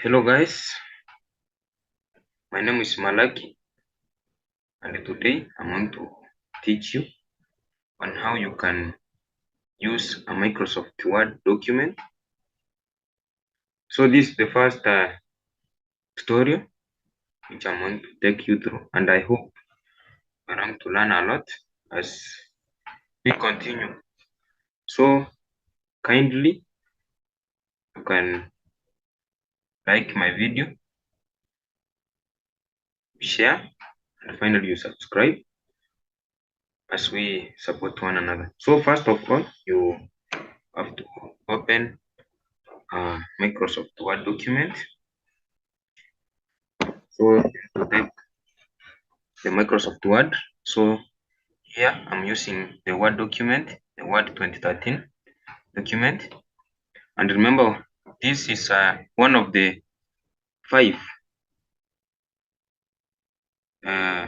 Hello guys, my name is Malaki and today I'm going to teach you on how you can use a Microsoft Word document. So this is the first tutorial which I'm going to take you through, and I hope you're going to learn a lot as we continue. So kindly you can like my video, share, and finally you subscribe as we support one another. So first of all, you have to open a Microsoft Word document. So to type the Microsoft Word. So here I'm using the Word document, the Word 2013 document. And remember, this is one of the 5 uh,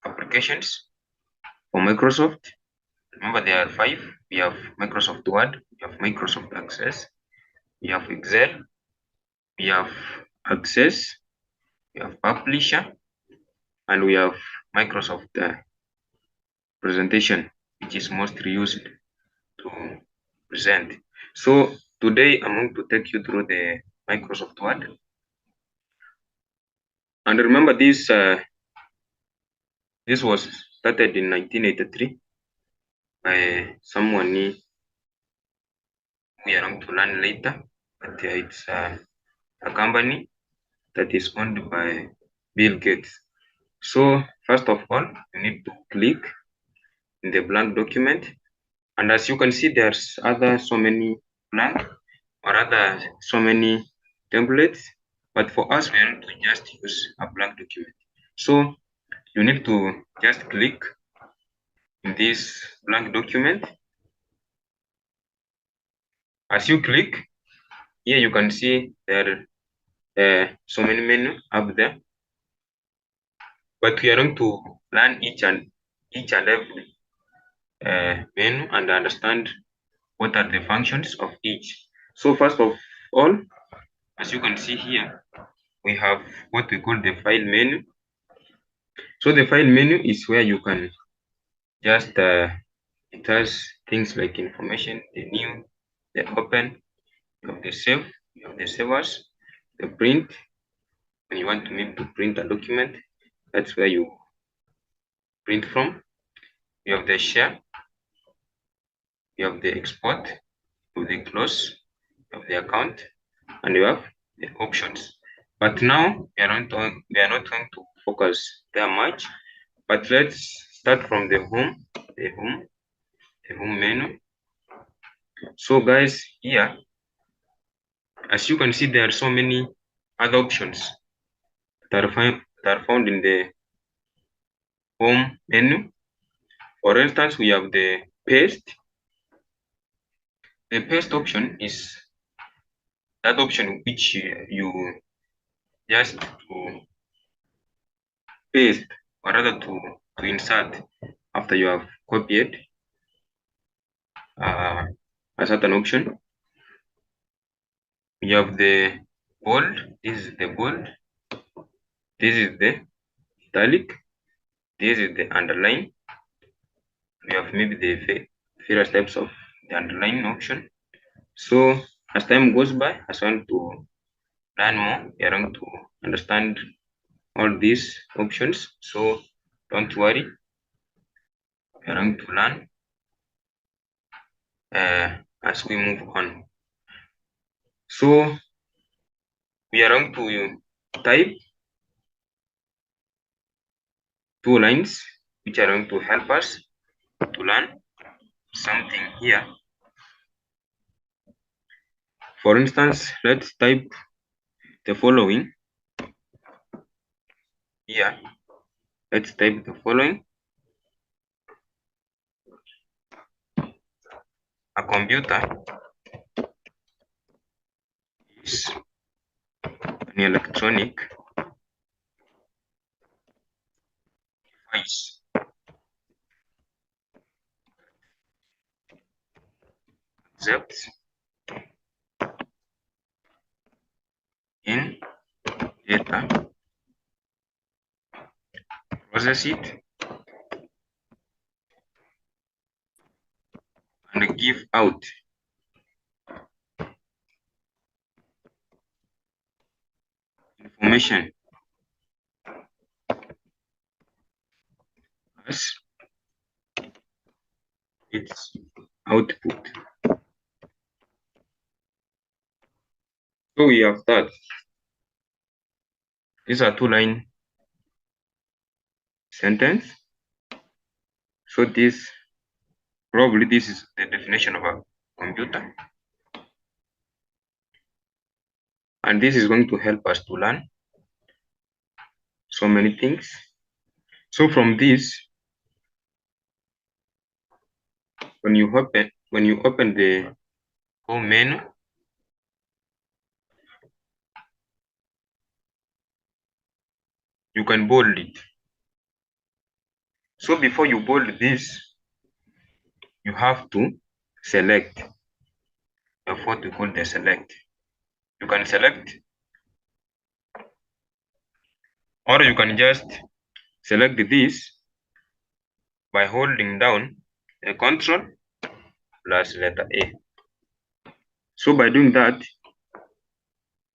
applications for Microsoft. Remember, there are 5. We have Microsoft Word, we have Microsoft Access, we have Excel, we have Access, we have Publisher, and we have Microsoft Presentation, which is mostly used to present. So today I'm going to take you through the Microsoft Word. And remember this was started in 1983 by someone we are going to learn later, but it's a company that is owned by Bill Gates. So first of all, you need to click in the blank document, and as you can see, there's so many blank or so many templates, but for us we are going to just use a blank document. So you need to just click in this blank document. As you click here, you can see there are so many menus up there, but we are going to learn each and every menu and understand what are the functions of each. So first of all, as you can see here, we have what we call the file menu. So the file menu is where you can just it has things like information, the new, the open, you have the save, you have the savers, the print. When you want to maybe to print a document, that's where you print from. You have the share, you have the export, you have the close, you have the account, and you have the options. But now we are not going to focus there much. But let's start from the home, the home menu. So guys, here, as you can see, there are so many other options that are found in the home menu. For instance, we have the paste. The paste option is that option which you just to paste or rather to insert after you have copied a certain option. We have the bold. This is the bold. This is the italic. This is the underline. We have maybe the various types of the underline option. So as time goes by, as I want to learn more, we are going to understand all these options. So don't worry, we are going to learn as we move on. So we are going to type 2 lines which are going to help us to learn something here. For instance, let's type the following here. Let's type the following. A computer is an electronic device accepts in data, process it, and give out information as its output. So we have that. These are two-line sentence. So this is the definition of a computer. And this is going to help us to learn so many things. So from this, when you open the home menu, you can bold it. So before you bold this, you have to select of what we call the select. You can select, or you can just select this by holding down a control plus letter A. So by doing that,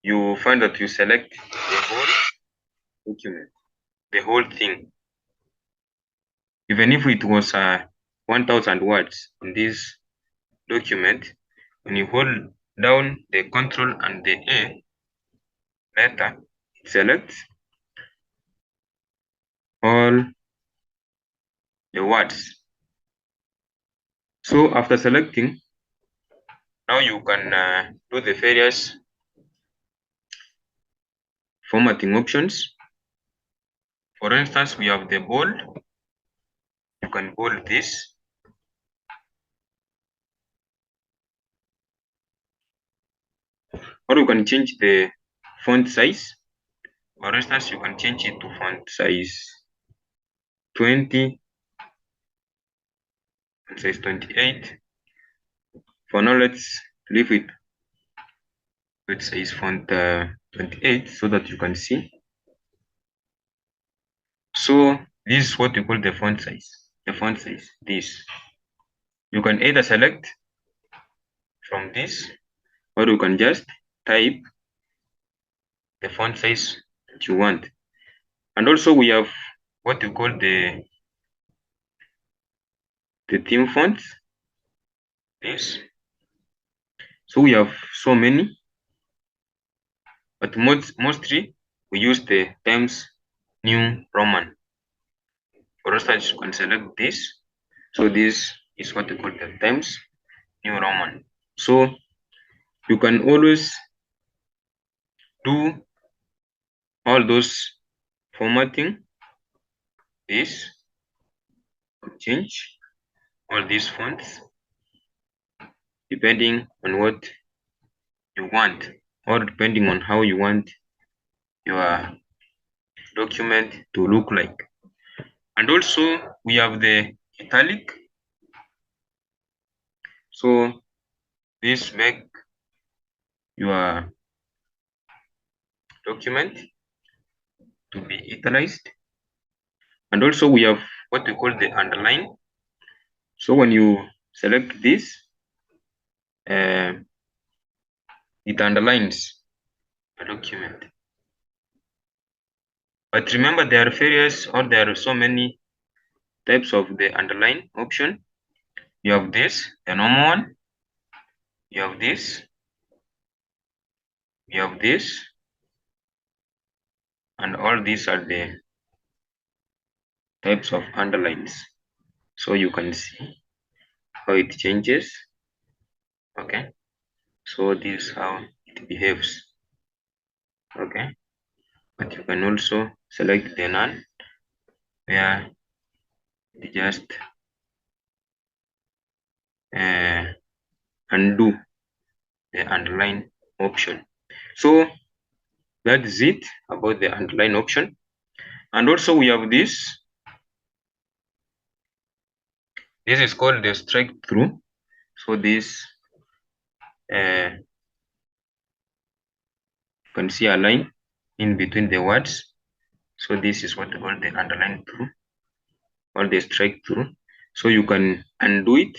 you find that you select the whole document, the whole thing. Even if it was 1000 words in this document, when you hold down the control and the A letter, it selects all the words. So after selecting, now you can do the various formatting options. For instance, we have the bold. You can bold this. Or you can change the font size. For instance, you can change it to font size 20 and size 28. For now, let's leave it with size font 28 so that you can see. So this is what we call the font size. The font size, this. You can either select from this, or you can just type the font size that you want. And also we have what we call the theme fonts. This. So we have so many, but mostly we use the Times New Roman. For instance, you can select this. So this is what we call the Times New Roman. So you can always do all those formatting. This change all these fonts depending on what you want, or depending on how you want your document to look like. And also we have the italic. So this make your document to be italicized. And also we have what we call the underline. So when you select this, it underlines a document. But remember, there are so many types of the underline option. You have this, the normal one. You have this. You have this. And all these are the types of underlines. So you can see how it changes. Okay. So this is how it behaves. Okay. But you can also select the none, where you just undo the underline option. So that is it about the underline option. And also we have this. This is called the strike through. So this you can see a line in between the words. So this is what we call the underline through or the strike through. So you can undo it.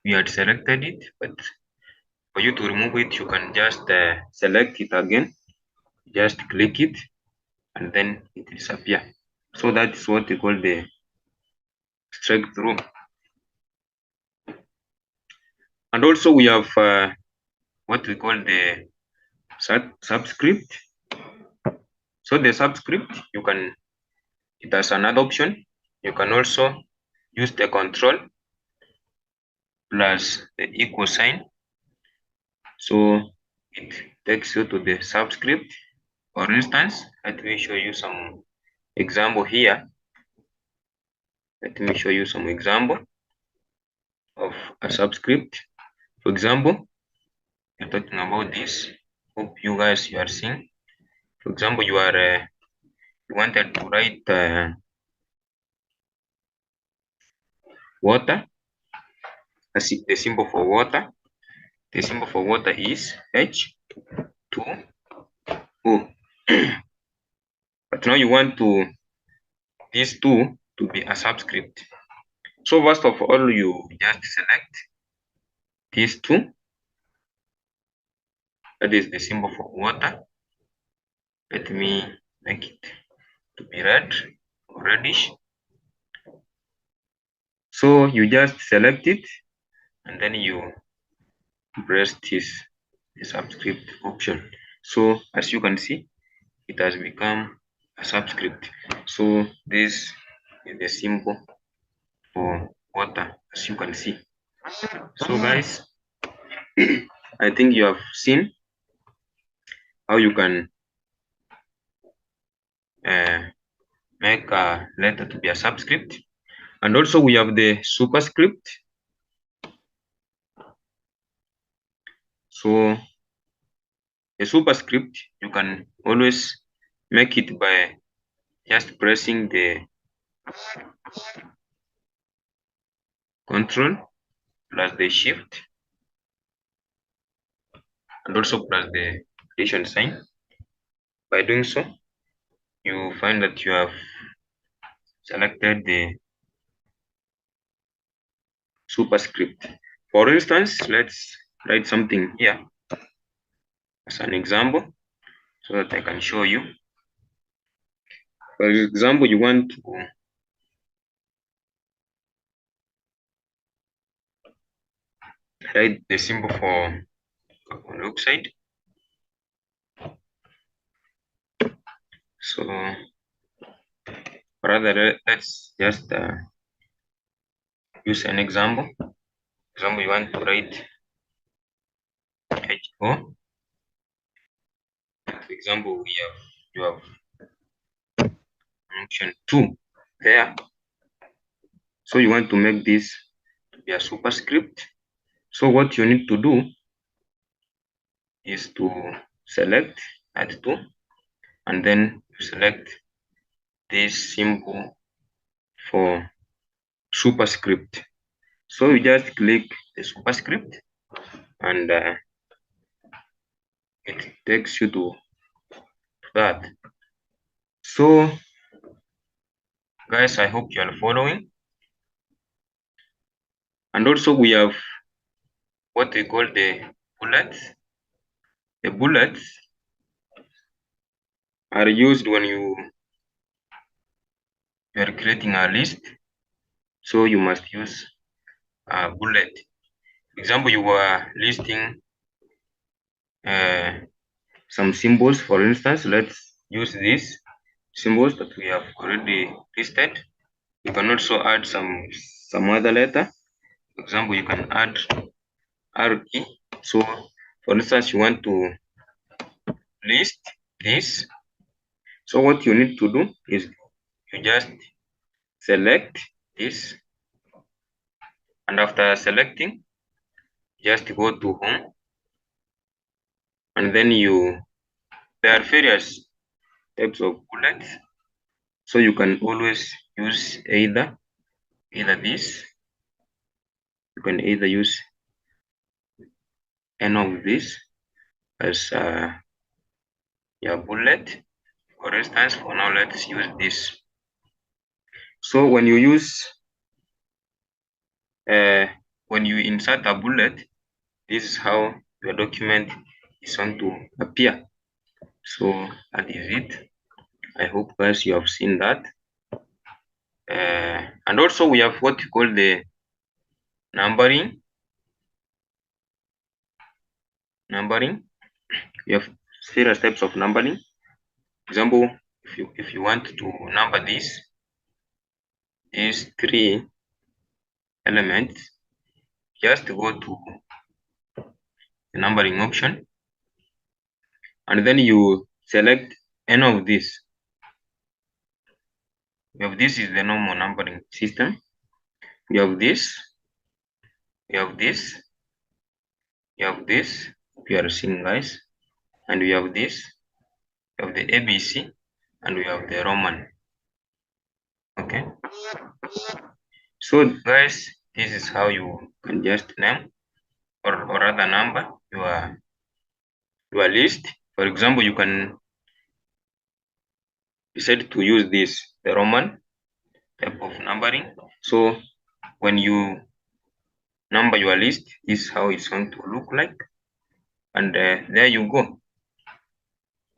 You had selected it, but for you to remove it, you can just select it again, just click it, and then it disappear. So that's what we call the strike through. And also we have what we call the subscript. So the subscript, you can, it has another option. You can also use the control plus the equal sign. So it takes you to the subscript. For instance, let me show you some example here. Let me show you some example of a subscript. For example, we're talking about this. Hope you guys you are seeing. For example, you wanted to write water. The symbol for water. The symbol for water is H2O. But now you want to these two to be a subscript. So first of all, you just select these two. That is the symbol for water. Let me make it to be red or reddish. So you just select it and then you press this the subscript option. So as you can see, it has become a subscript. So this is the symbol for water, as you can see. So guys, I think you have seen how you can make a letter to be a subscript. And also we have the superscript. So the superscript, you can always make it by just pressing the control plus the shift and also plus the addition sign. By doing so, you find that you have selected the superscript. For instance, let's write something here as an example so that I can show you. For example, you want to write the symbol for carbon dioxide. So rather, let's just use an example. Example, you want to write HO. For example, you have function 2 there. So you want to make this to be a superscript. So what you need to do is to select at 2 and then you select this symbol for superscript. So you just click the superscript and it takes you to that. So guys, I hope you are following. And also we have what we call the bullets. The bullets are used when you are creating a list. So you must use a bullet. For example, you are listing some symbols. For instance, let's use these symbols that we have already listed. You can also add some other letter. For example, you can add RE. So for instance, you want to list this. So what you need to do is you just select this, and after selecting, just go to home, and then there are various types of bullets. So you can always use either this. You can either use any of this as your bullet. For instance, for now, let's use this. So when you insert a bullet, this is how your document is going to appear. So that is it. I hope guys you have seen that. And also we have what we call the numbering. We have various types of numbering. For example, if you want to number these 3 elements, just go to the numbering option, and then you select any of these. We have this is the normal numbering system. We have this, we have this, we have this, we are seeing guys, and we have this, we have the ABC, and we have the Roman. Okay, so guys, this is how you can just name or rather number your list. For example, you can decide to use this the Roman type of numbering. So when you number your list, this is how it's going to look like, and there you go.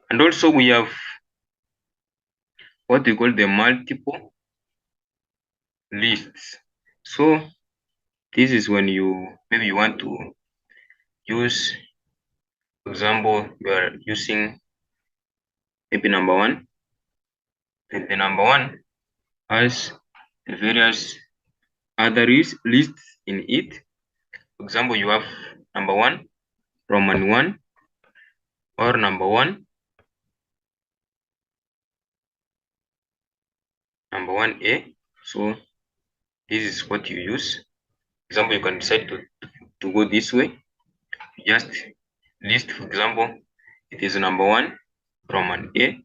And also we have what we call the multiple lists. So this is when maybe you want to use, for example, you are using maybe number one, and the number one has the various other lists in it. For example, you have number one, Roman one, or number one A. So this is what you use. For example, you can decide to go this way. Just list, for example, it is number one, Roman A,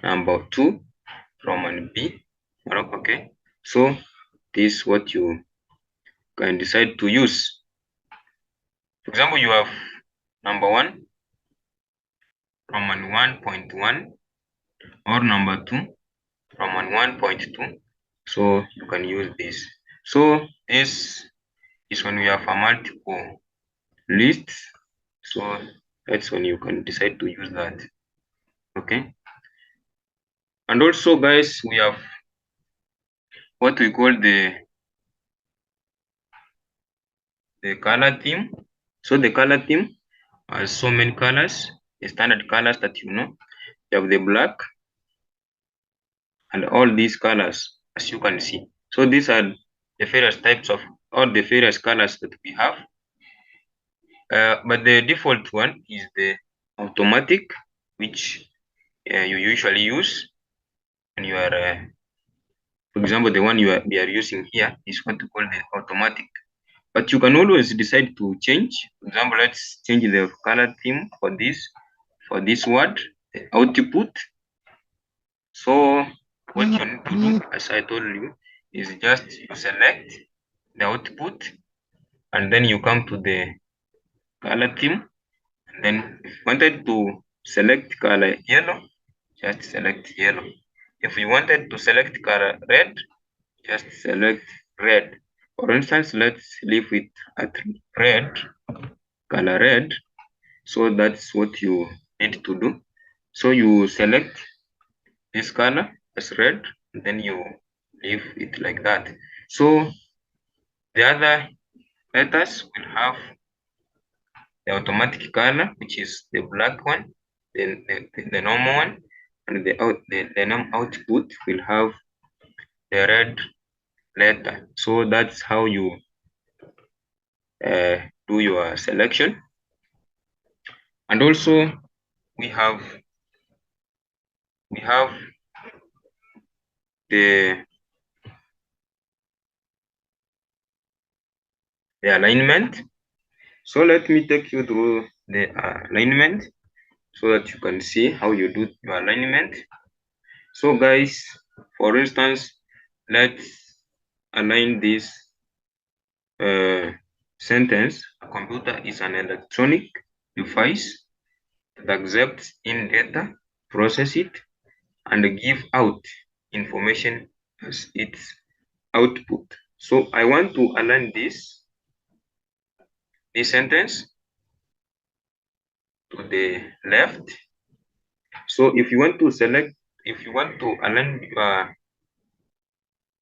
number two, Roman B. Okay, so this is what you can decide to use. For example, you have number one, Roman 1.1, or number two, Roman 1.2. So you can use this. So this is when we have a multiple list. So that's when you can decide to use that. Okay. And also guys, we have what we call the color theme. So the color theme has so many colors, the standard colors that you know. You have the black and all these colors, as you can see. So these are the various types of all the various colors that we have. But the default one is the automatic, which you usually use when you are, for example, the one we are using here is what we call the automatic. But you can always decide to change. For example, let's change the color theme for this word, the output. So what you need to do, as I told you, is just you select the output, and then you come to the color theme. And then if you wanted to select color yellow, just select yellow. If you wanted to select color red, just select red. For instance, let's leave it at red, color red. So that's what you need to do. So you select this color as red, and then you leave it like that. So the other letters will have the automatic color, which is the black one, then the normal one, and the output will have the red letter. So that's how you do your selection. And also we have the alignment. So let me take you through the alignment so that you can see how you do your alignment. So guys, for instance, let's align this sentence. A computer is an electronic device that accepts in data, process it, and give out information as its output. So I want to align this sentence to the left. So if you want to align your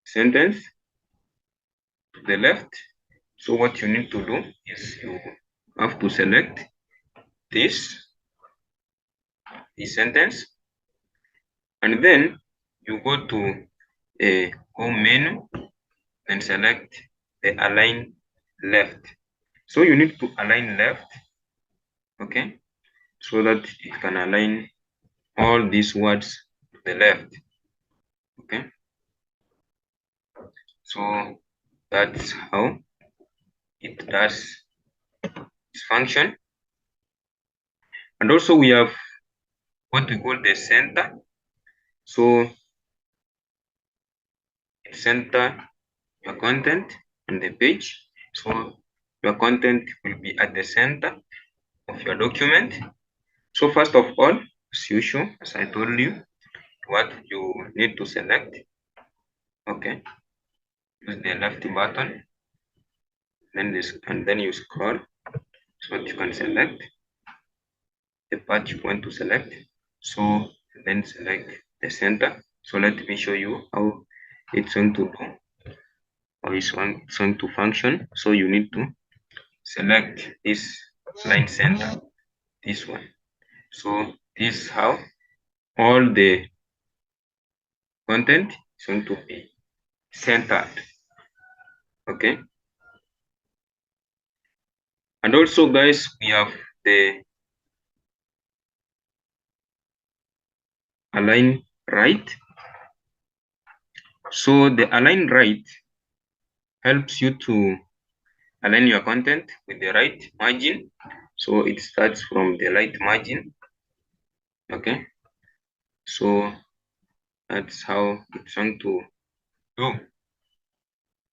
sentence to the left, so what you need to do is you have to select this sentence, and then you go to a home menu and select the align left. So you need to align left, okay, so that it can align all these words to the left, okay. So that's how it does its function. And also we have what we call the center. So it center your content on the page. So your content will be at the center of your document. So first of all, as usual, as I told you, what you need to select, okay, use the left button, then this, and then you scroll so that you can select the part you want to select. So then select the center. So let me show you how it's going to do, how it's going to function. So you need to select this line center, this one. So this is how all the content is going to be centered, okay. And also guys, we have the align right. So the align right helps you to align your content with the right margin. So it starts from the right margin, okay. So that's how it's going to do.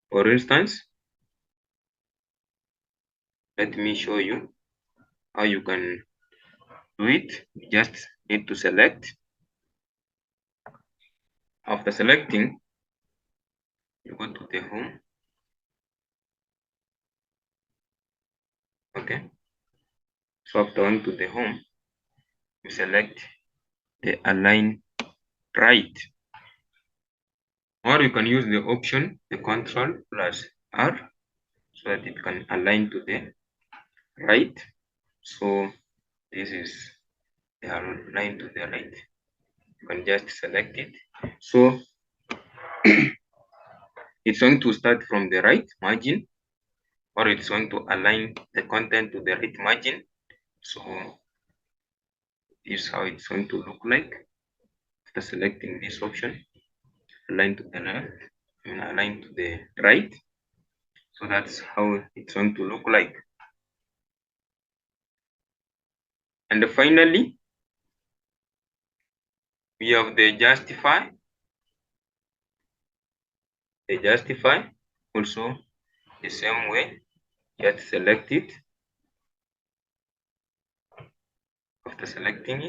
For instance, let me show you how you can do it. You just need to select. After selecting, you go to the home, okay. So after going to the home, you select the align right, or you can use the option, the control plus R, so that it can align to the right. So this is the align to the right. You can just select it. So it's going to start from the right margin, or it's going to align the content to the right margin. So this is how it's going to look like after selecting this option, align to the left and align to the right. So that's how it's going to look like. And finally, we have the justify. The justify also the same way, just select it. After selecting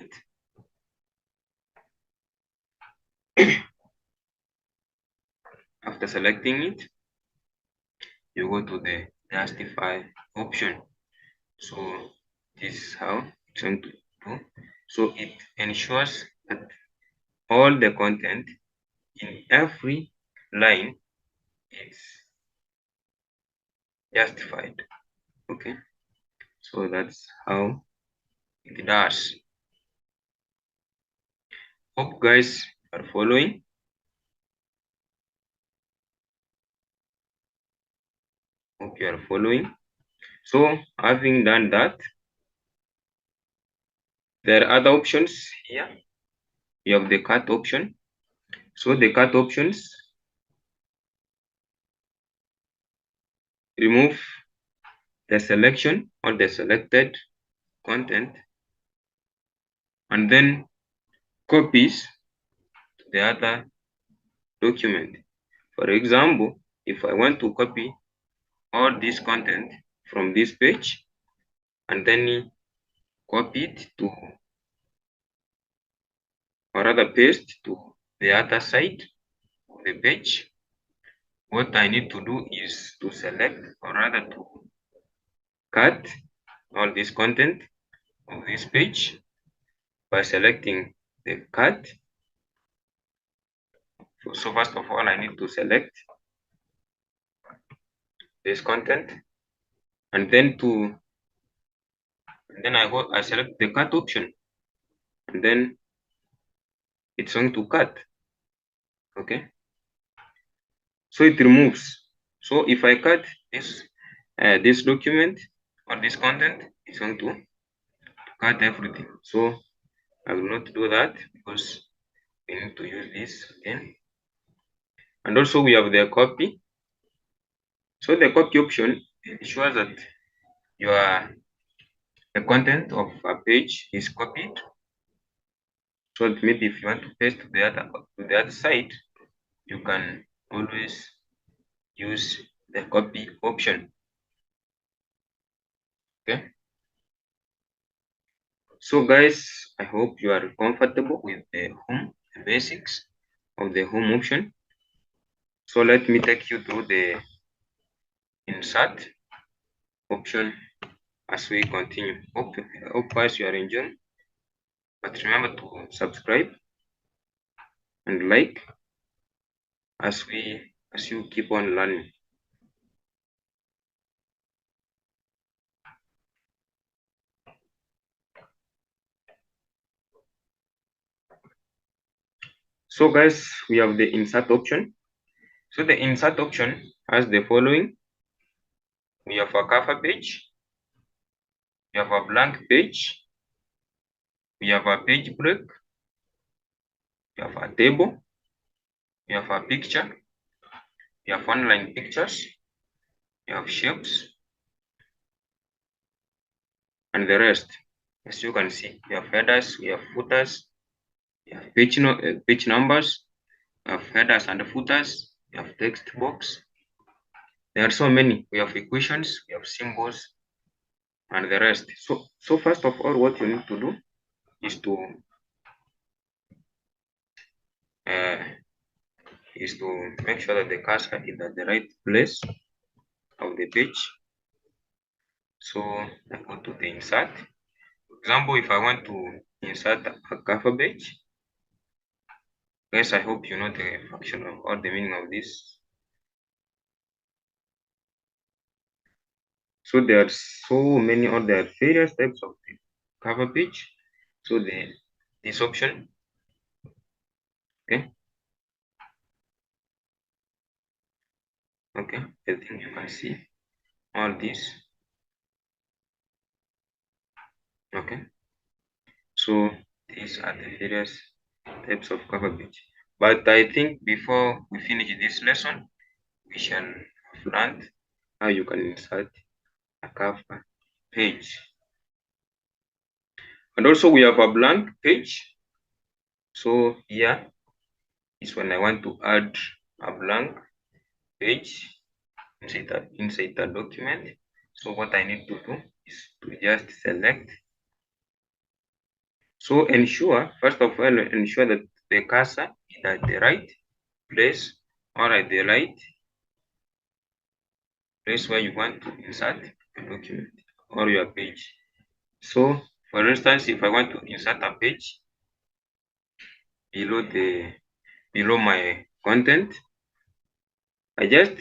it, you go to the justify option. So this is how it's going to do. So it ensures that all the content in every line is justified, okay. So that's how it does. Hope guys are following. Hope you are following. So having done that, there are other options here. You have the cut option. So the cut options remove the selection or the selected content and then copies to the other document. For example, if I want to copy all this content from this page and then copy it to or rather paste to the other side of the page. What I need to do is to select or rather to cut all this content of this page by selecting the cut. So first of all, I need to select this content, and then I select the cut option, and then it's going to cut. Okay, so it removes. So if I cut this document or this content, it's going to cut everything. So I will not do that because we need to use this again. And also we have the copy. So the copy option ensures that the content of a page is copied. So that maybe if you want to paste to the other side, you can always use the copy option. Okay. So guys, I hope you are comfortable with the basics of the home option. So let me take you through the insert option as we continue. Hope guys you are enjoying. But remember to subscribe and like as you keep on learning. So guys, we have the insert option. So the insert option has the following. We have a cover page, we have a blank page, we have a page break, we have a table, we have a picture, we have online pictures, we have shapes, and the rest. As you can see, we have headers, we have footers, we have page numbers, we have headers and footers, we have text box. There are so many. We have equations, we have symbols, and the rest. So first of all, what you need to do is to uh, make sure that the cursor is at the right place of the page. So I go to the insert. For example, if I want to insert a cover page, guys, I hope you know the function or the meaning of this. So there are so many or there are various types of the cover page. So this option, okay, okay, I think you can see all this, okay. So these are the various types of cover page. But I think before we finish this lesson, we shall have learned how you can insert a cover page. And also we have a blank page. So here is when I want to add a blank page inside the document. So what I need to do is to just select. So first of all, ensure that the cursor is at the right place or at the right place where you want to insert the document or your page. So for instance, if I want to insert a page below my content, I just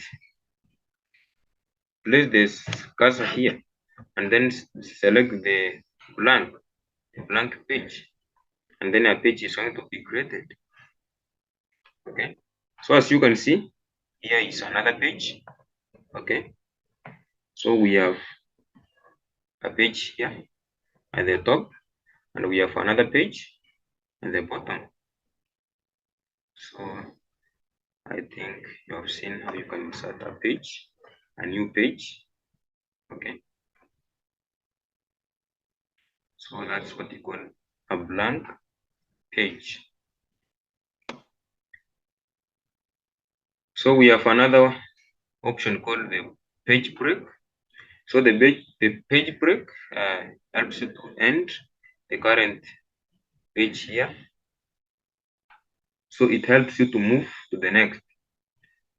place this cursor here and then select the blank page, and then a page is going to be created. Okay, so as you can see, here is another page. Okay, so we have a page here at the top, and we have another page at the bottom. So I think you have seen how you can insert a new page. Okay, so that's what you call a blank page. So we have another option called the page break. So the page break helps you to end the current page here So it helps you to move to the next.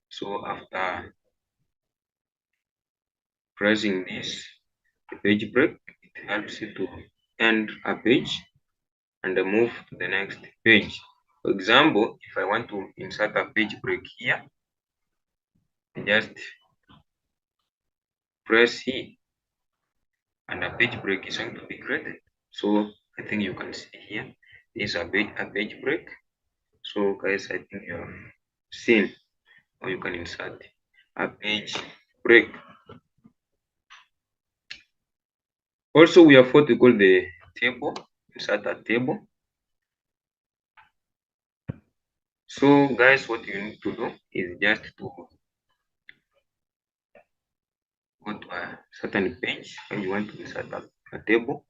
So after pressing this page break, it helps you to end a page and move to the next page. For example, if I want to insert a page break here, I just press here and a page break is going to be created. So I think you can see here is a page break. So guys, I think you have seen how you can insert a page break. Also, we have what we call the table. Insert a table. So guys, what you need to do is just to go to a certain page when you want to insert a table.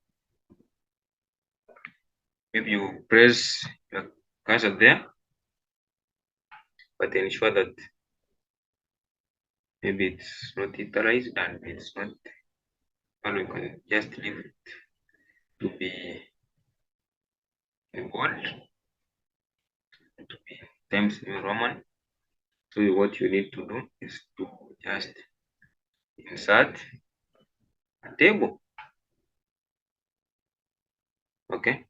Maybe you press your cursor there, but ensure that maybe it's not iterized and it's not, and you can just leave it to be in bold, to be Times New Roman. So what you need to do is to just insert a table. Okay.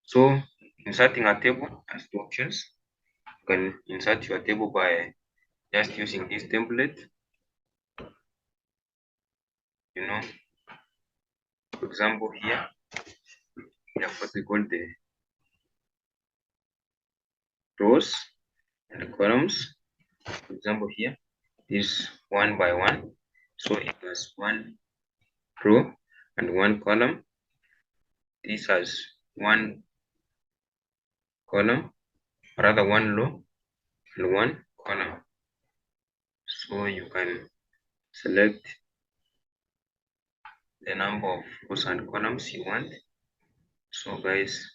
So inserting a table has two options. You can insert your table by just using this template. You know, for example, here we have what we call the rows and columns. For example, here is 1 by 1. So it has one row and one column. This has one column, rather one row and one column. So you can select the number of rows and columns you want. So guys,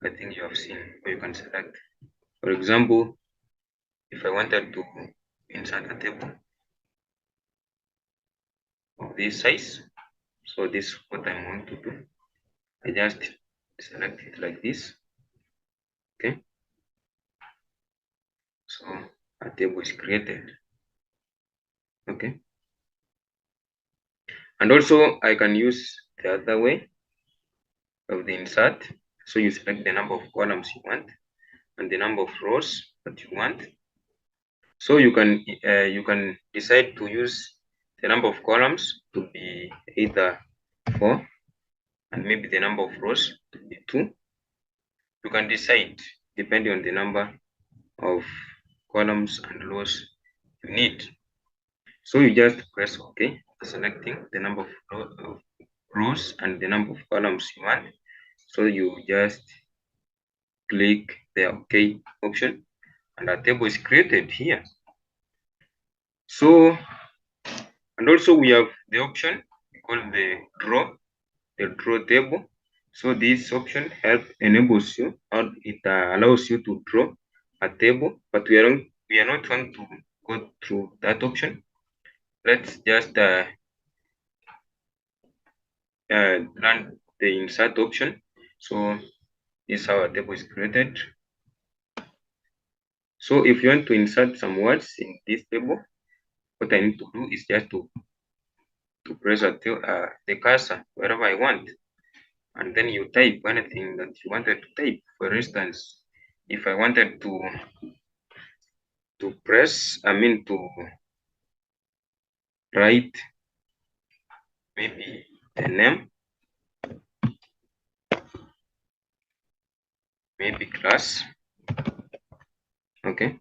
I think you have seen where you can select. For example, if I wanted to insert a table of this size, so this is what I'm going to do. I just select it like this. Okay, so a table is created. Okay, and also I can use the other way of the insert. So you select the number of columns you want and the number of rows that you want. So you can decide to use the number of columns to be either 4 and maybe the number of rows to be 2. You can decide depending on the number of columns and rows you need. So you just press OK, selecting the number of rows and the number of columns you want. So you just click the OK option and a table is created here. So, and also we have the option called the draw table. So this option enables you, or it allows you to draw a table, but we are not going to go through that option. Let's just run the insert option. So this is how a table is created. So if you want to insert some words in this table, what I need to do is just to press the cursor wherever I want, and then you type anything that you wanted to type. For instance, if I wanted to write maybe the name, maybe class. Okay,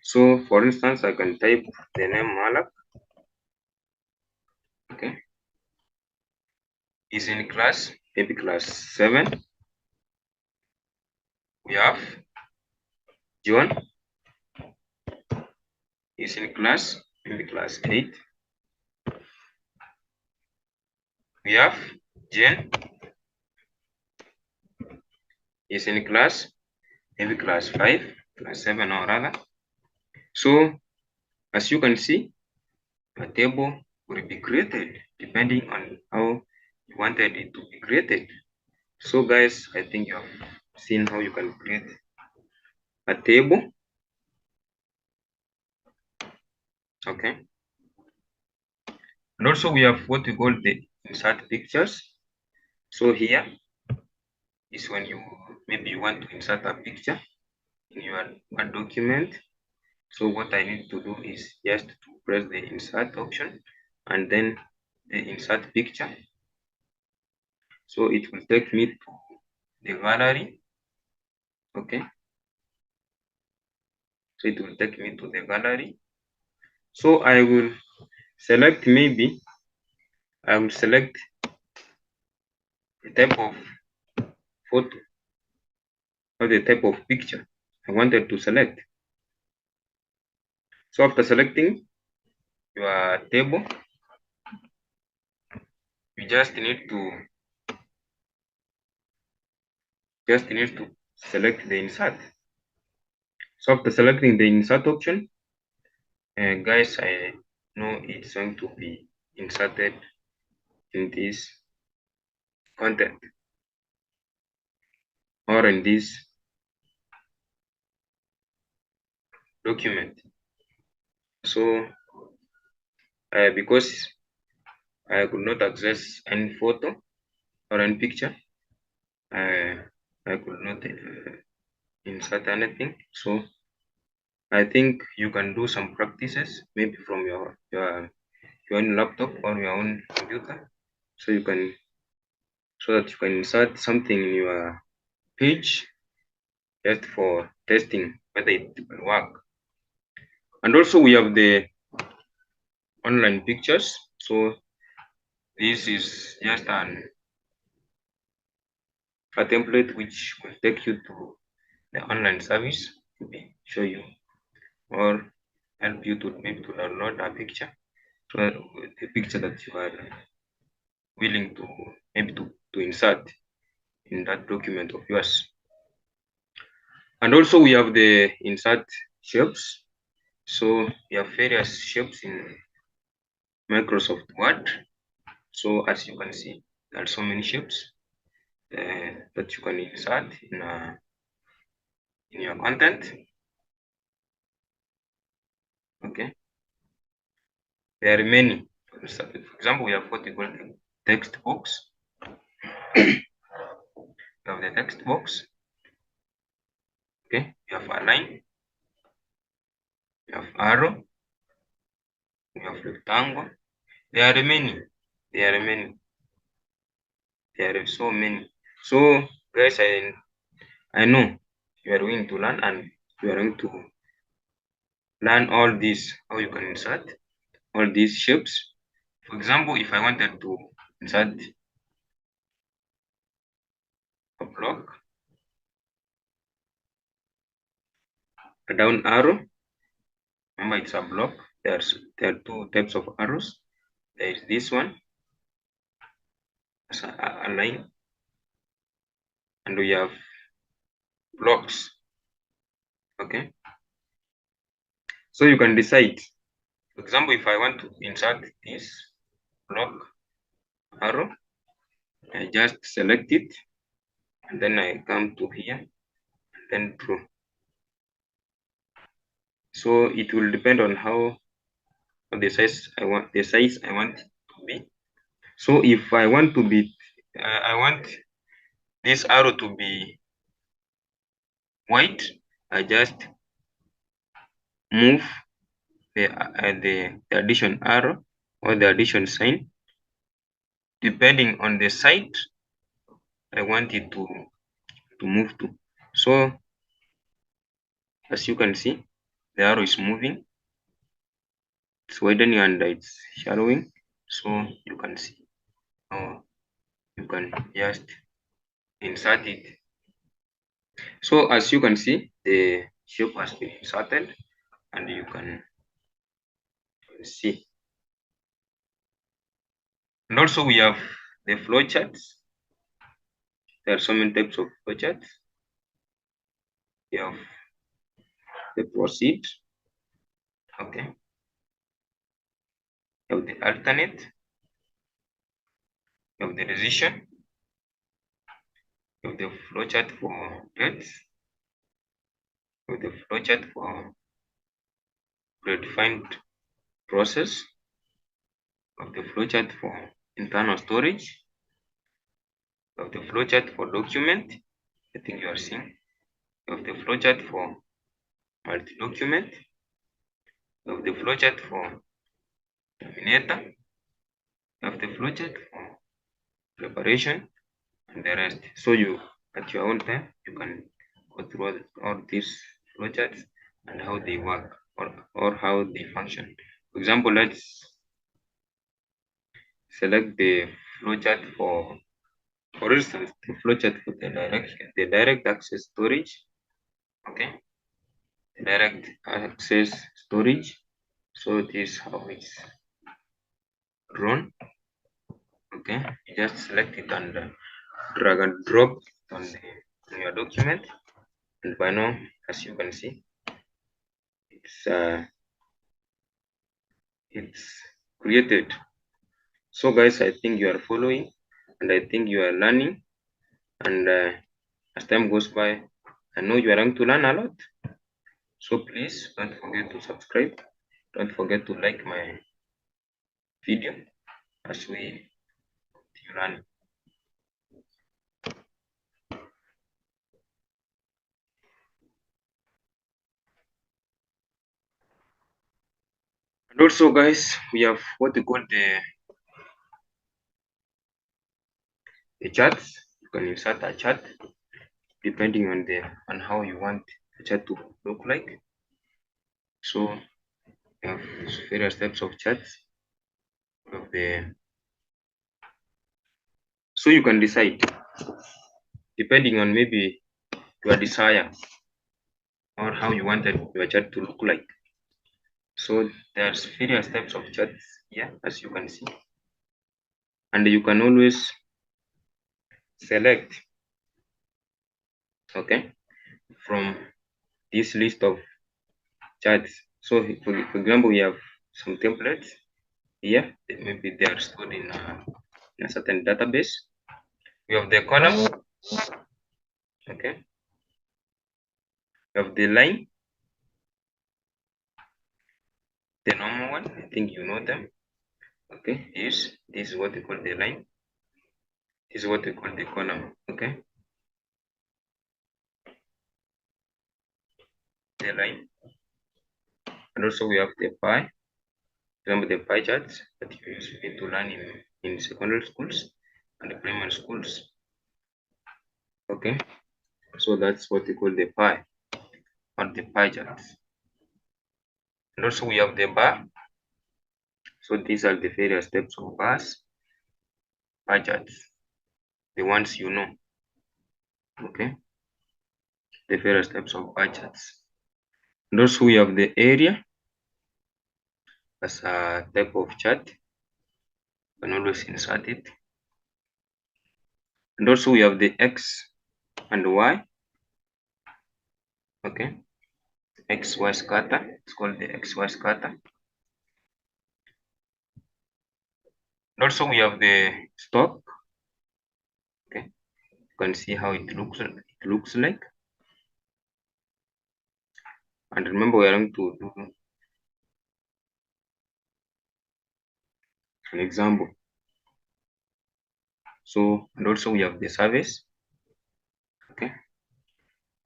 so for instance, I can type the name Malak. Okay, is in class, maybe class 7. We have John is in class, maybe class 8. We have Jane is in class, maybe class 5, class 7 or rather. So as you can see, a table will be created depending on how you wanted it to be created. So guys, I think you have seen how you can create a table. Okay. And also we have what we call the insert pictures. So here is when you maybe you want to insert a picture in your Word document. So what I need to do is just to press the insert option and then the insert picture. So it will take me to the gallery. Okay. So it will take me to the gallery. So I will select, maybe I will select the type of photo or the type of picture I wanted to select. So after selecting your table, you just need to select the insert. So after selecting the insert option, guys, I know it's going to be inserted in this content or in this document. So because I could not access any photo or any picture, I could not insert anything. So I think you can do some practices maybe from your own laptop or your own computer, so that you can insert something in your page just for testing whether it will work. And also we have the online pictures. So this is just a template which will take you to the online service to show you or help you to maybe to download a picture. So the picture that you are willing to maybe to insert in that document of yours. And also we have the insert shapes. So we have various shapes in Microsoft Word. So as you can see, there are so many shapes that you can insert in your content. Okay, there are many. For example, we have what we call the text box. We have the text box. Okay, we have a line. We have arrow. We have rectangle. There are many. There are many. There are so many. So guys, I know you are going to learn and you are going to learn all these, how you can insert all these shapes. For example, if I wanted to insert a block, a down arrow, remember it's a block. There are two types of arrows. There is this one as a line, and we have blocks. Okay, so you can decide. For example, if I want to insert this block arrow, I just select it and then I come to here and then draw. So it will depend on how the size I want it to be. So if I want to be I want this arrow to be white, I just move the addition arrow or the addition sign depending on the side I want it to move to. So as you can see, the arrow is moving, it's widening and it's shadowing. So you can see how you can just insert it. So as you can see, the shape has been inserted and you can see. And also we have the flowcharts. There are so many types of flowcharts. We have the proceed, okay. You have the alternate, you have the decision, you have the flowchart for dates, We have the flowchart for predefined process. We have the flowchart for internal storage. We have the flowchart for document. I think you are seeing. We have the flowchart for multi-document. We have the flowchart for terminator. We have the flowchart for preparation and the rest. So you, at your own time, you can go through all these flowcharts and how they work or how they function. For example, let's select the flowchart for instance, the flowchart for the direct access storage. Okay, the direct access storage. So this is how it's run. Okay, you just select it and drag and drop on your document, and by now, as you can see, it's created. So guys, I think you are following and I think you are learning, and as time goes by, I know you are going to learn a lot. So please don't forget to subscribe, don't forget to like my video as we learn. And also guys, we have what we call the charts. You can insert a chart depending on how you want the chart to look like. So we have various types of charts. Of the So you can decide depending on maybe your desire or how you wanted your chart to look like. So there's various types of charts here, as you can see, and you can always select, okay, from this list of charts. So for example, we have some templates here. Maybe they are stored in a certain database. We have the column, okay. We have the line, the normal one. I think you know them. Okay, this is what we call the line. This is what we call the column. Okay, the line, and also we have the pie. Remember the pie charts that you used to learn in secondary schools and the primary schools. Okay, so that's what we call the pie or the pie charts. And also we have the bar. So these are the various types of bars, pie charts, the ones you know. Okay, the various types of pie charts. And also we have the area as a type of chart. You can always insert it. And also we have the X and Y. Okay, XY scatter. It's called the XY scatter. And also we have the stock. Okay, you can see how it looks like. And remember, we are going to do an example. So, and also we have the service. Okay,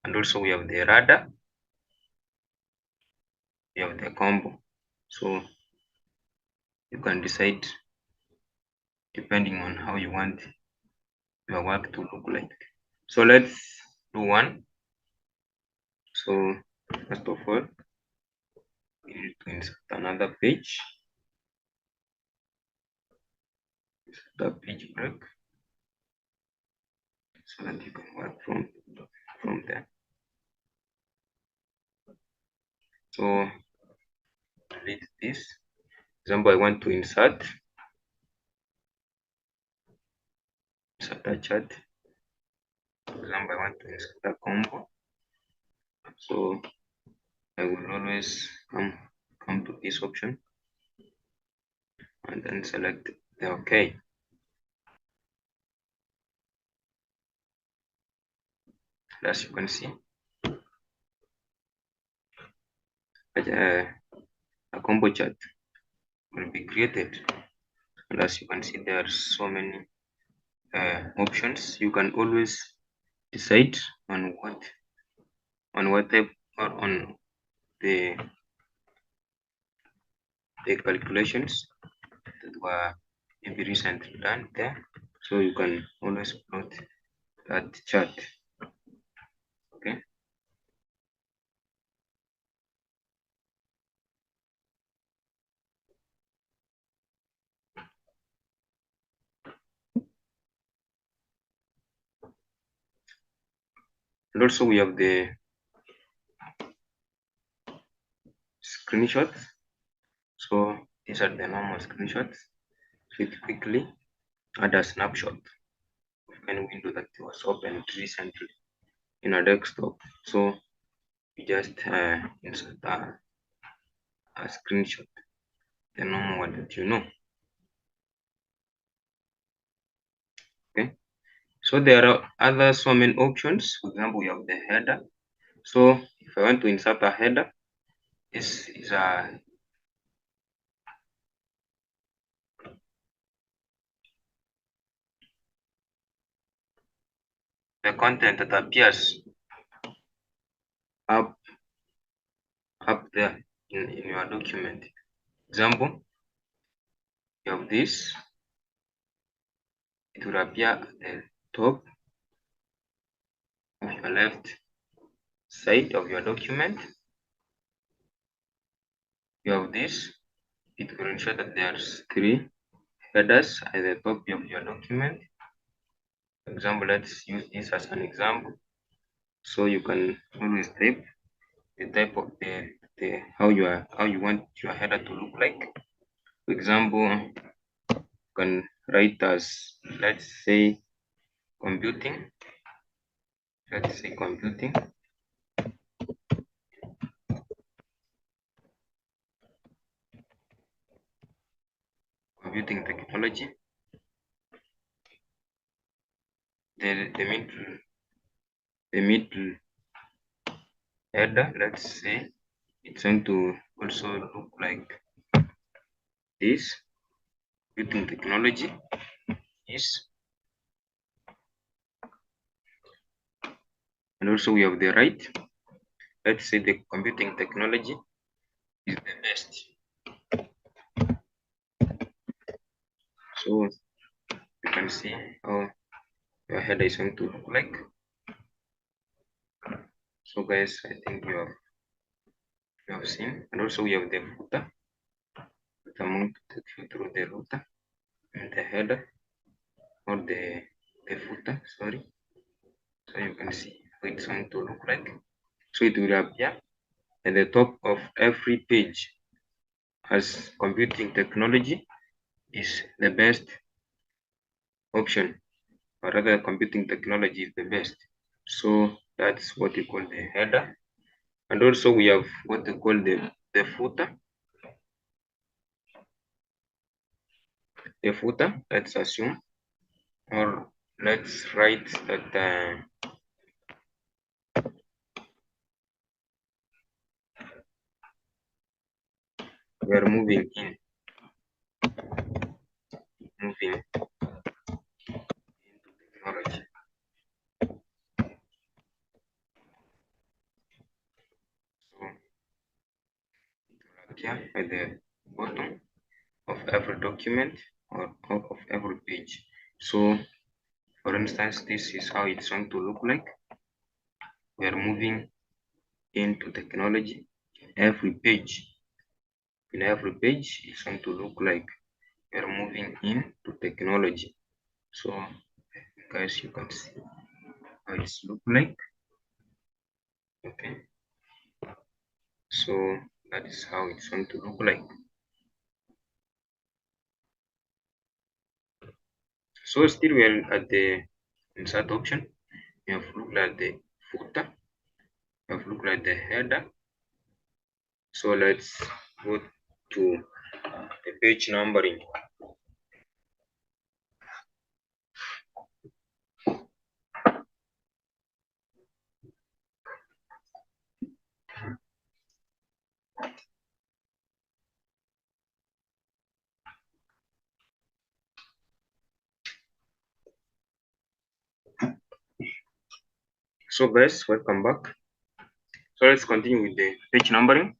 and also we have the radar. We have the combo. So you can decide depending on how you want your work to look like. So let's do one. So first of all, we need to insert another page. Insert the page break so that you can work from there. So delete this. Example, I want to insert a chart. For example, I want to insert a combo. So I will always come to this option and then select the OK. As you can see, a combo chart will be created. And as you can see, there are so many options. You can always decide on what type or on the calculations that were maybe recently done there. So you can always plot that chart. Okay. And also we have the screenshots. So these are the normal screenshots. So it quickly add a snapshot of any window that was opened recently in a desktop. So you just insert a screenshot, the normal one that you know. Okay. So there are other so many options. For example, we have the header. So if I want to insert a header, this is the content that appears up there in your document. Example, you have this. It will appear at the top of your left side of your document. You have this. It will ensure that there's 3 headers at the top of your document. For example, let's use this as an example. So you can always type the type of the how you want your header to look like. For example, you can write as, let's say, computing. Let's say computing technology. The middle header, let's say it's going to also look like this. Computing technology is, and also we have the right. Let's say the computing technology is the best. So you can see how your header is going to look like. So guys, I think you have seen, and also we have the footer. I'm going to take you through the router and the header, or the footer, sorry. So you can see how it's going to look like. So it will appear at the top of every page as computing technology is the best option, or rather computing technology is the best. So that's what we call the header. And also we have what we call the footer. The footer, let's assume, or let's write that we are moving into technology. So here at the bottom of every document or of every page. So for instance, this is how it's going to look like. We are moving into technology. Every page, in every page, it's going to look like we are moving into technology. So guys, you can see how it's look like. Okay, so that is how it's going to look like. So still we are at the insert option. We have looked at the footer. We have looked at the header. So let's go to the page numbering. So guys, welcome back. So let's continue with the page numbering.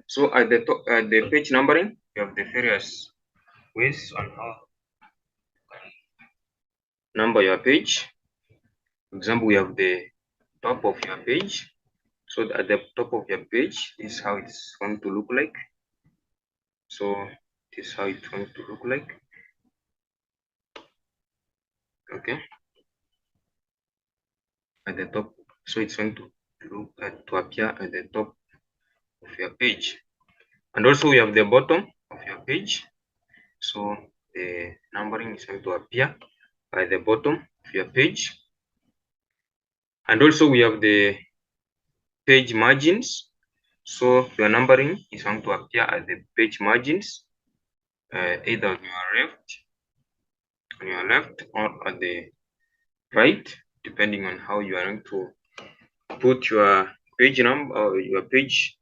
So at the top, at the page numbering, you have the various ways on how to number your page. For example, we have the top of your page. So at the top of your page, this is how it's going to look like. So this is how it's going to look like. Okay, at the top. So it's going to look to appear at the top of your page. And also we have the bottom of your page. So the numbering is going to appear at the bottom of your page. And also we have the page margins. So your numbering is going to appear at the page margins, either on your left or at the right, depending on how you are going to put your page number or your page,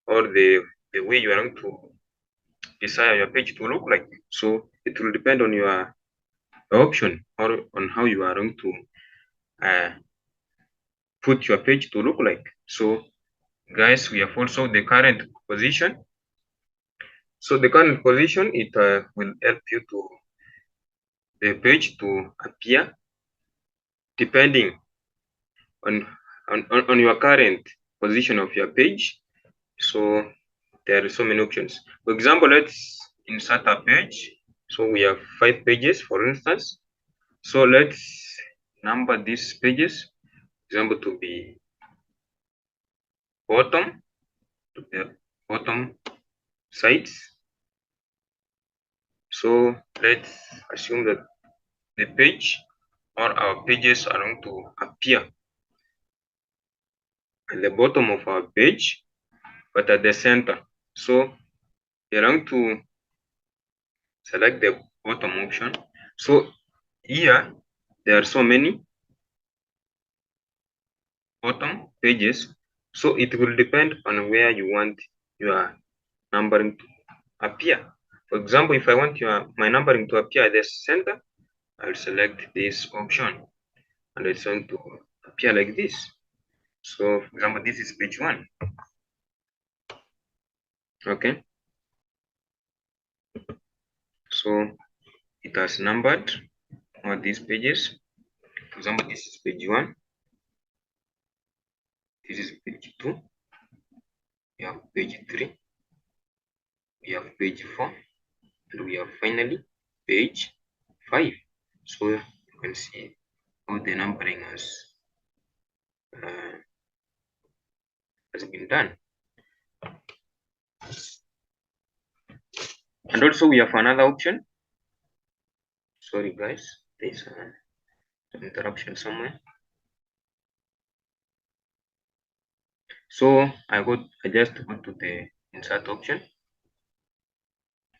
or the way you are going to desire your page to look like. So it will depend on your option or on how you are going to put your page to look like. So guys, we have also the current position. So the current position, it will help you to the page to appear depending on, on your current position of your page. So there are so many options. For example, let's insert a page. So we have 5 pages, for instance. So let's number these pages. Example to be bottom, to the bottom sides. So let's assume that the page or our pages are going to appear at the bottom of our page, but at the center. So you're going to select the bottom option. So here there are so many bottom pages. So it will depend on where you want your numbering to appear. For example, if I want my numbering to appear at the center, I'll select this option and it's going to appear like this. So for example, this is page 1. Okay, so it has numbered all these pages. For example, this is page 1, this is page 2, we have page 3, we have page 4, and we have finally page 5. So you can see how the numbering uh, has been done. And also we have another option. Sorry guys, there's an interruption somewhere. So I just go to the insert option.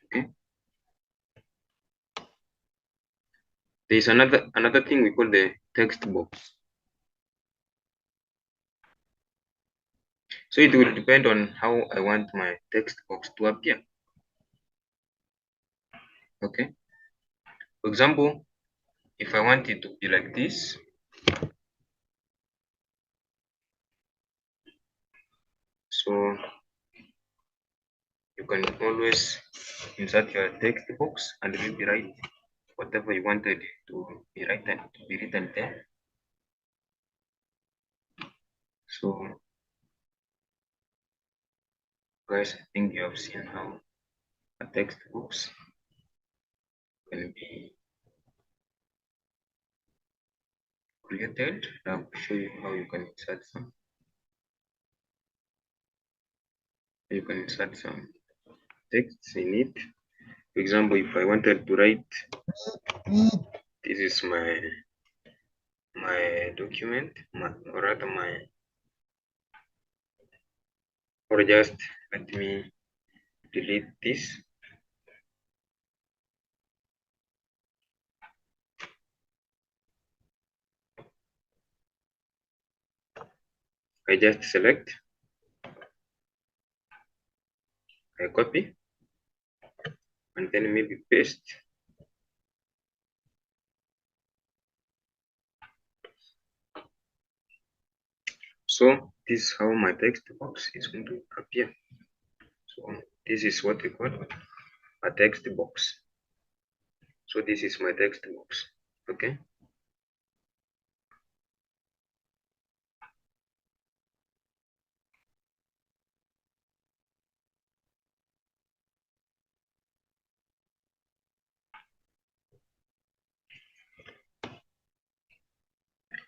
Okay, there's another thing we call the text box. So it will depend on how I want my text box to appear. Okay, for example, if I want it to be like this, so you can always insert your text box and maybe write whatever you wanted to be written there. So guys, I think you have seen how a text box can be created. Now I'll show you how you can insert some. You can insert some texts in it. For example, if I wanted to write, this is my document, or rather or just let me delete this. I just select, I copy, and then maybe paste. So this is how my text box is going to appear. So this is what we call a text box. So this is my text box. Okay.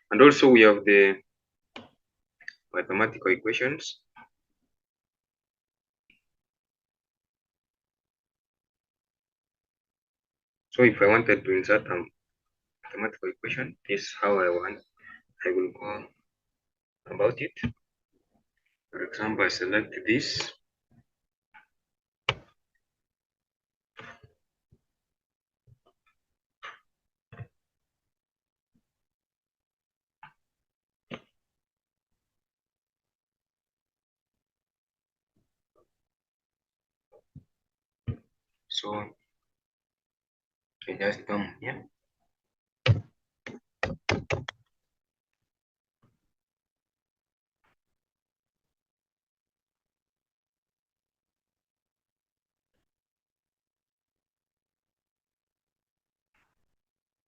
And also we have the mathematical equations. So if I wanted to insert a mathematical equation, this is how I will go about it. For example, I select this. So I just come here.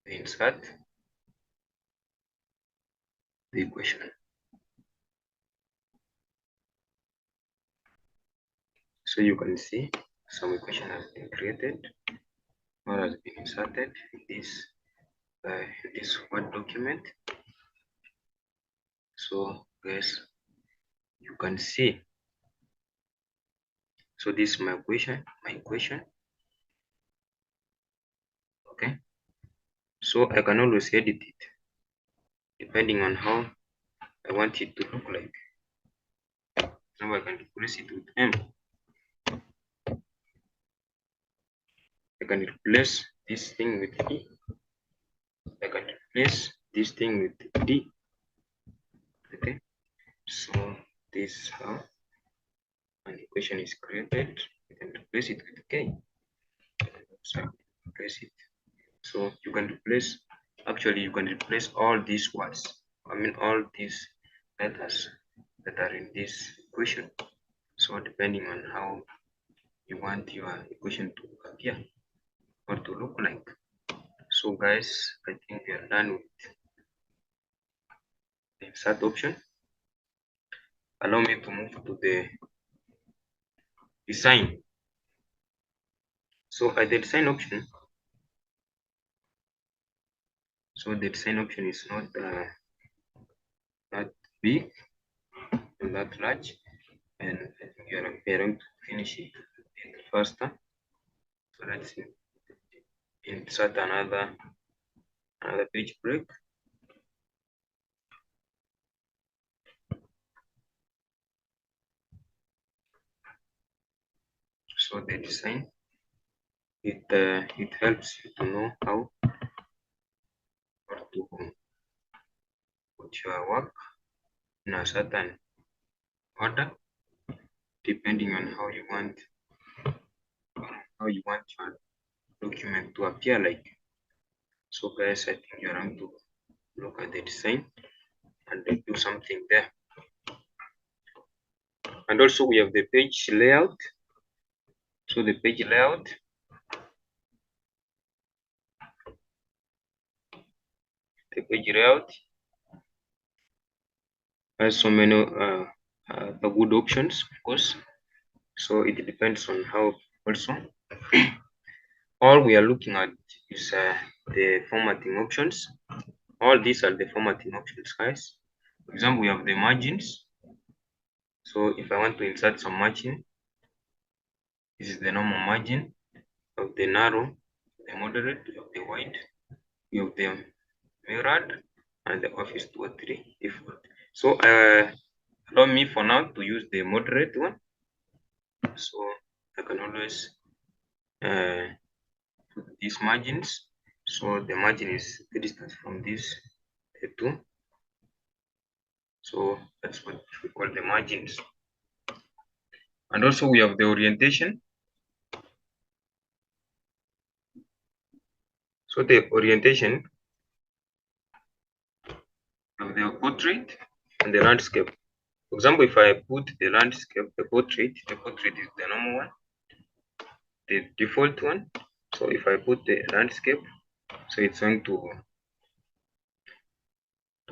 Insert the equation. So you can see some equation has been created or has been inserted in this Word document. So guys, you can see. So this is my equation. Okay. So I can always edit it depending on how I want it to look like. Now I can replace it with M. I can replace this thing with E. I can replace this thing with D. Okay. So this is how an equation is created. You can replace it with K. So replace it. So you can replace, actually you can replace all these words. I mean all these letters that are in this equation. So depending on how you want your equation to appear or to look like. So guys, I think we are done with the insert option. Allow me to move to the design. So at the design option, so the design option is not that big and that large, and I think we are going to finish it faster. So let's insert another page break. So the design, it helps you to know how or to put your work in a certain order depending on how you want your document to appear like. So guys, I think you're going to look at the design and do something there. And also we have the page layout. So the page layout, has so many good options, of course. So it depends on how also. All we are looking at is the formatting options. All these are the formatting options, guys. For example, we have the margins. So if I want to insert some margin, this is the normal margin of the narrow, the moderate, of the wide, you have the mirrored, and the office 2 or 3 default. So allow me for now to use the moderate one. So I can always put these margins. So the margin is the distance from this two. So that's what we call the margins. And also we have the orientation. So the orientation of the portrait and the landscape. For example, if I put the landscape, the portrait is the normal one, the default one. So if I put the landscape, so it's going to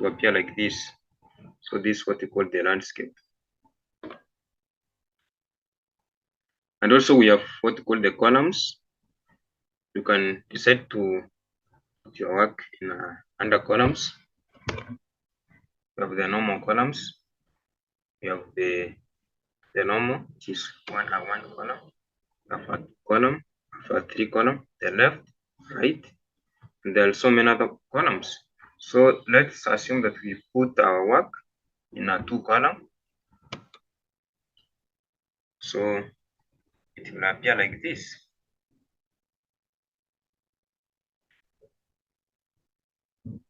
appear like this. So this is what we call the landscape. And also we have what we call the columns. You can decide to put your work in under columns. We have the normal columns. We have the normal, which is one column. We have a column, we have a three column, the left, right, and there are so many other columns. So let's assume that we put our work in a two column. So it will appear like this.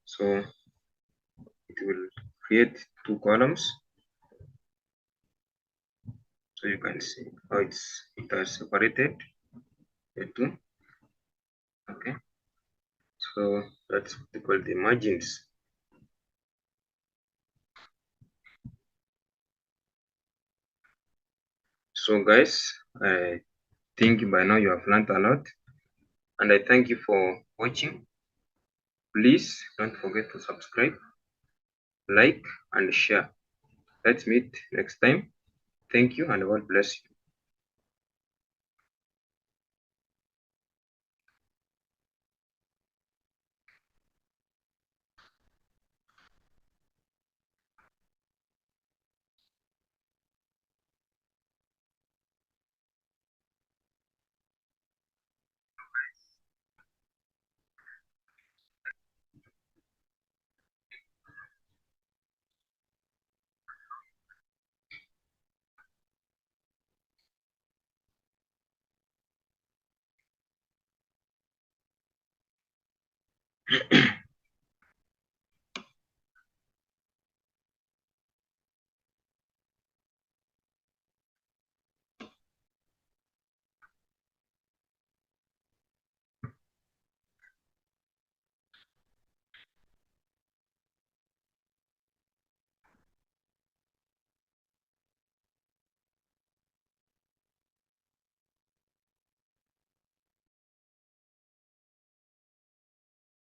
So it will create two columns. So you can see how it has separated the two. Okay. So that's what we call the margins. So guys, I think by now you have learned a lot, and I thank you for watching. Please don't forget to subscribe, like, and share. Let's meet next time. Thank you, and God bless you.